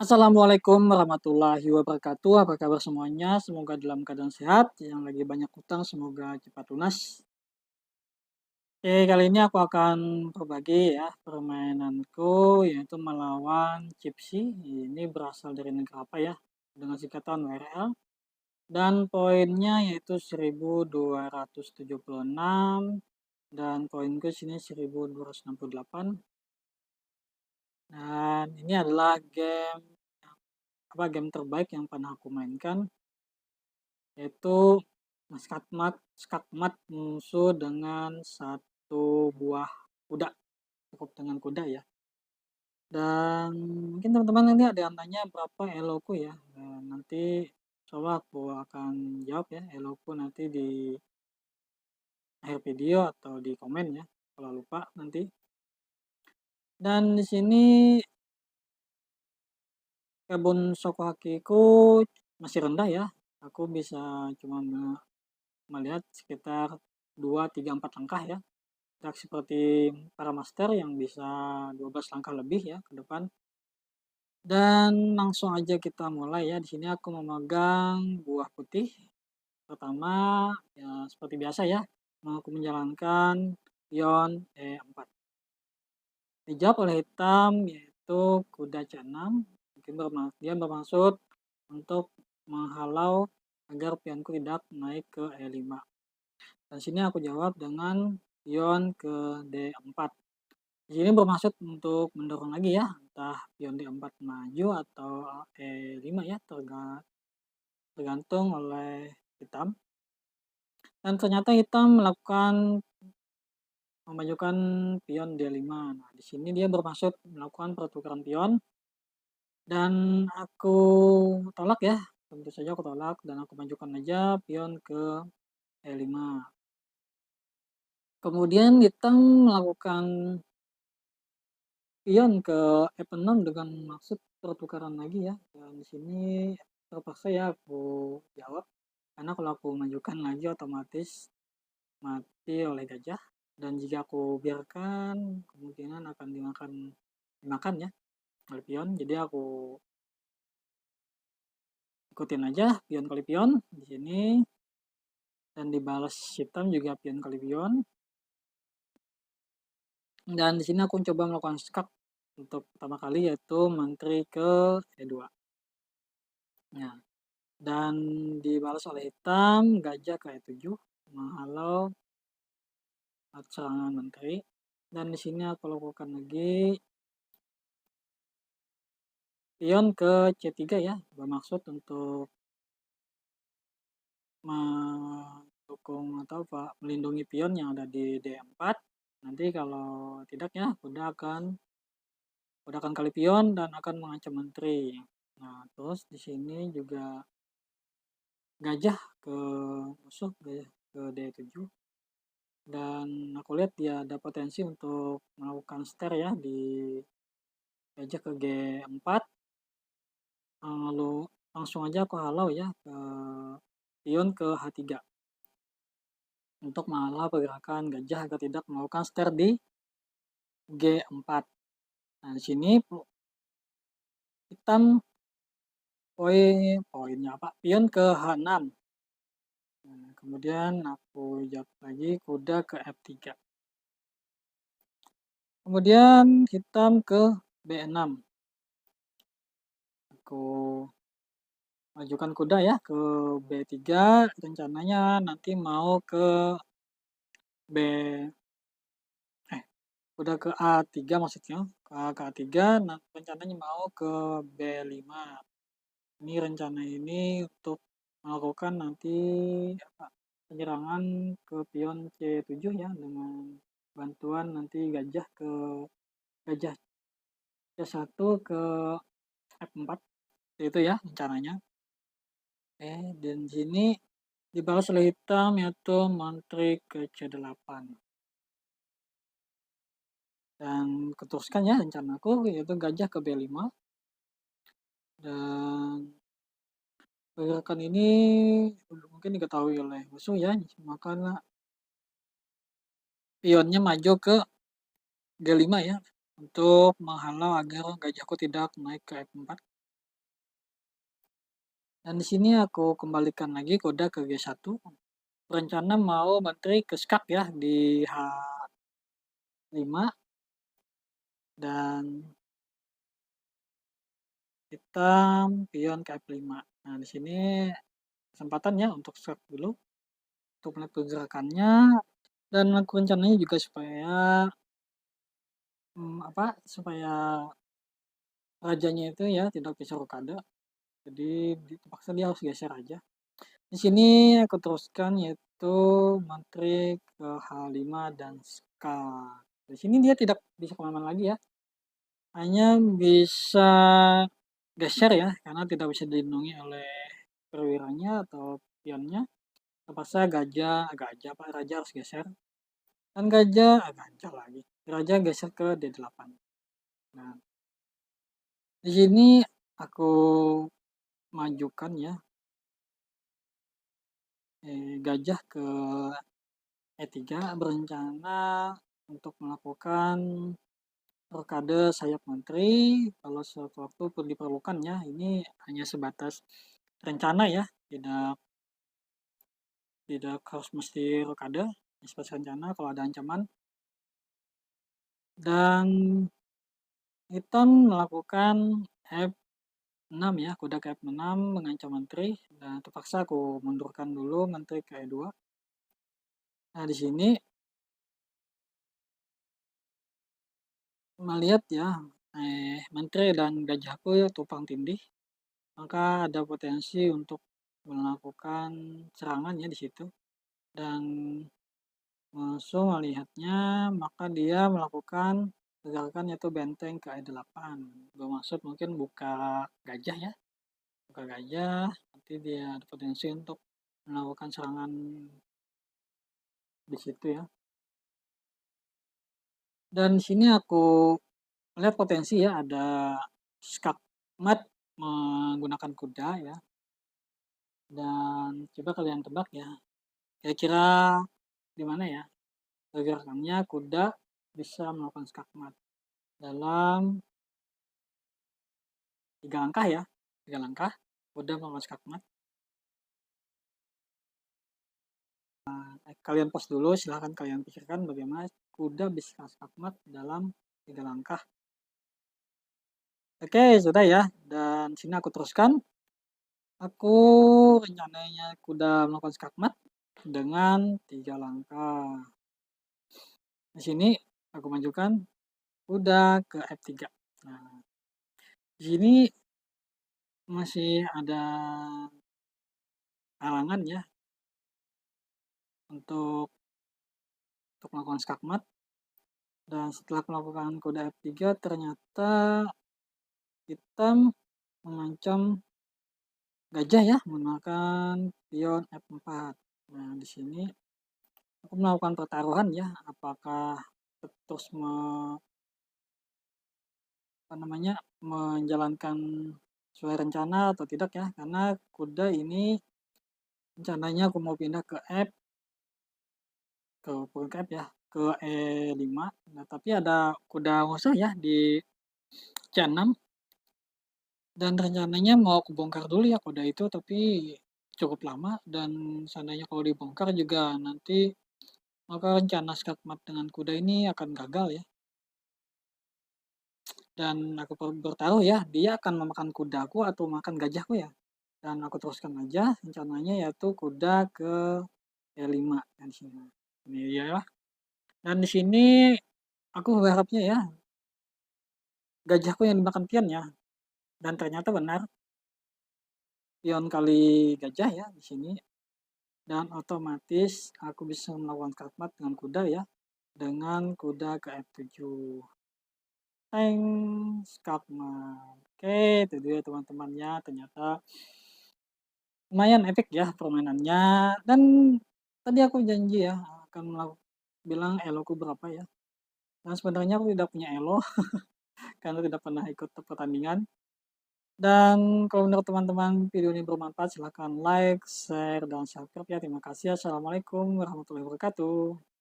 Assalamualaikum warahmatullahi wabarakatuh. Apa kabar semuanya? Semoga dalam keadaan sehat. Yang lagi banyak utang semoga cepat lunas. Oke, kali ini aku akan berbagi ya permainanku yaitu melawan Chipsy. Ini berasal dari negara apa ya? Dengan singkatan WRL. Dan poinnya yaitu 1276 dan poinku sini 1268. Dan ini adalah game terbaik yang pernah aku mainkan. Yaitu skakmat musuh dengan satu buah kuda, cukup dengan kuda ya. Dan mungkin teman-teman nanti ada yang tanya berapa eloku ya. Dan nanti coba aku akan jawab ya eloku nanti di akhir video atau di komen ya kalau lupa nanti. Dan di sini kebun Sokohakiku masih rendah ya. Aku bisa cuma melihat sekitar 2, 3, 4 langkah ya. Tidak seperti para master yang bisa 12 langkah lebih ya ke depan. Dan langsung aja kita mulai ya. Di sini aku memegang buah putih. Pertama, ya seperti biasa ya, aku menjalankan pion E4. Dijawab oleh hitam yaitu kuda C6. Mungkin dia bermaksud untuk menghalau agar pionku tidak naik ke E5. Dan sini aku jawab dengan pion ke D4. Di sini bermaksud untuk mendorong lagi ya, entah pion D4 maju atau E5 ya, tergantung oleh hitam. Dan ternyata hitam memajukan pion D5. Nah, di sini dia bermaksud melakukan pertukaran pion dan aku tolak ya. Tentu saja aku tolak dan aku majukan aja pion ke E5. Kemudian hitam melakukan pion ke F6 dengan maksud pertukaran lagi ya. Dan di sini terpaksa ya aku jawab karena kalau aku majukan lagi otomatis mati oleh gajah dan jika aku biarkan kemungkinan akan dimakan ya oleh pion. Jadi aku ikutin aja pion kali pion di sini dan dibalas hitam juga pion kali pion. Dan di sini aku coba melakukan skak untuk pertama kali yaitu menteri ke E2. Nah, dan dibalas oleh hitam gajah ke E7 menghalau serangan menteri. Dan di sini aku lakukan lagi pion ke C3 ya, bermaksud untuk mendukung atau melindungi pion yang ada di D4. Nanti kalau tidak ya udah akan kali pion dan akan mengancam menteri. Nah, terus di sini juga gajah ke musuh, gajah ke D7. Dan aku lihat dia ada potensi untuk melakukan stir ya di gajah ke G4. Lalu langsung aja aku halau ya ke pion ke H3 untuk menghalau pergerakan gajah agar tidak melakukan stir di G4. Nah, di sini hitam poinnya apa? Pion ke H6. Nah, kemudian aku jawab lagi kuda ke F3. Kemudian hitam ke B6. Aku majukan kuda ya ke B3. Rencananya nanti mau ke B kuda ke A3 maksudnya. Ke A3 nah, rencananya mau ke B5. Ini rencana ini untuk melakukan nanti penyerangan ke pion C7 ya dengan bantuan nanti gajah C1 ke F4 itu ya rencananya. Dan sini dibalas oleh hitam yaitu menteri ke C8. Dan keteruskan ya rencanaku yaitu gajah ke B5. Dan pergerakan ini mungkin diketahui oleh musuh ya, maka pionnya maju ke G5 ya untuk menghalau agar gajahku tidak naik ke F4. Dan di sini aku kembalikan lagi kuda ke G1. Berencana mau menteri ke skak ya di H5 dan hitam pion ke F5. Nah, di sini kesempatan ya untuk skak dulu untuk melihat pergerakannya dan aku rencananya juga supaya supaya rajanya itu ya tidak bisa rokade. Jadi terpaksa dia harus geser aja. Di sini aku teruskan yaitu menteri ke H5 dan skak. Di sini dia tidak bisa kemana-mana lagi ya. Hanya bisa geser ya, karena tidak bisa dilindungi oleh perwiranya atau pionnya. Terpaksa gajah Pak Raja harus geser. Dan gajah lagi. Raja geser ke D8. Nah, di sini aku majukan ya gajah ke E3 berencana untuk melakukan rokade sayap menteri kalau suatu waktu diperlukan ya. Ini hanya sebatas rencana ya, tidak harus mesti rokade, sebatas rencana kalau ada ancaman. Dan hitam melakukan F6 ya, kuda ke F6 mengancam menteri dan terpaksa aku mundurkan dulu menteri ke E2. Nah, di sini melihat ya menteri dan gajahku ya tumpang tindih, maka ada potensi untuk melakukan serangan ya di situ. Dan musuh melihatnya, maka dia melakukan gerakan yaitu benteng ke E8. Bermaksud mungkin buka gajah ya, buka gajah, nanti dia ada potensi untuk melakukan serangan di situ ya. Dan di sini aku melihat potensi ya, ada skakmat menggunakan kuda ya. Dan coba kalian tebak ya, kira-kira di mana ya pergerakannya kuda bisa melakukan skakmat dalam 3 langkah ya, 3 langkah kuda melakukan skakmat. Kalian pause dulu, silahkan kalian pikirkan bagaimana kuda bisa skakmat dalam 3 langkah. Oke, sudah ya. Dan sini aku teruskan. Aku rencananya kuda melakukan skakmat dengan 3 langkah. Di sini aku majukan kuda ke F3. Nah, di sini masih ada halangan ya untuk melakukan skakmat. Dan setelah melakukan kuda F3 ternyata hitam mengancam gajah ya menggunakan pion F4. Nah, di sini aku melakukan pertaruhan ya, apakah terus menjalankan sesuai rencana atau tidak ya, karena kuda ini rencananya aku mau pindah ke bukan ke F ya, ke E5. Nah, tapi ada kuda musuh ya di C6 dan rencananya mau aku bongkar dulu ya kuda itu, tapi cukup lama dan seandainya kalau dibongkar juga nanti maka rencana skakmat dengan kuda ini akan gagal ya. Dan aku bertaruh ya, dia akan memakan kudaku atau makan gajahku ya. Dan aku teruskan aja rencananya yaitu kuda ke E5 dan sini. Ini dia ya. Dan di sini aku berharapnya ya gajahku yang dimakan pion ya. Dan ternyata benar pion kali gajah ya di sini. Dan otomatis aku bisa melakukan skakmat dengan kuda ya. Dengan kuda ke F7. Skakmat. Oke, itu dia teman-temannya. Ternyata lumayan epic ya permainannya. Dan tadi aku janji ya akan bilang eloku berapa ya. Dan sebenarnya aku tidak punya elo karena tidak pernah ikut pertandingan. Dan kalau menurut teman-teman video ini bermanfaat silahkan like, share, dan subscribe ya. Terima kasih. Assalamualaikum warahmatullahi wabarakatuh.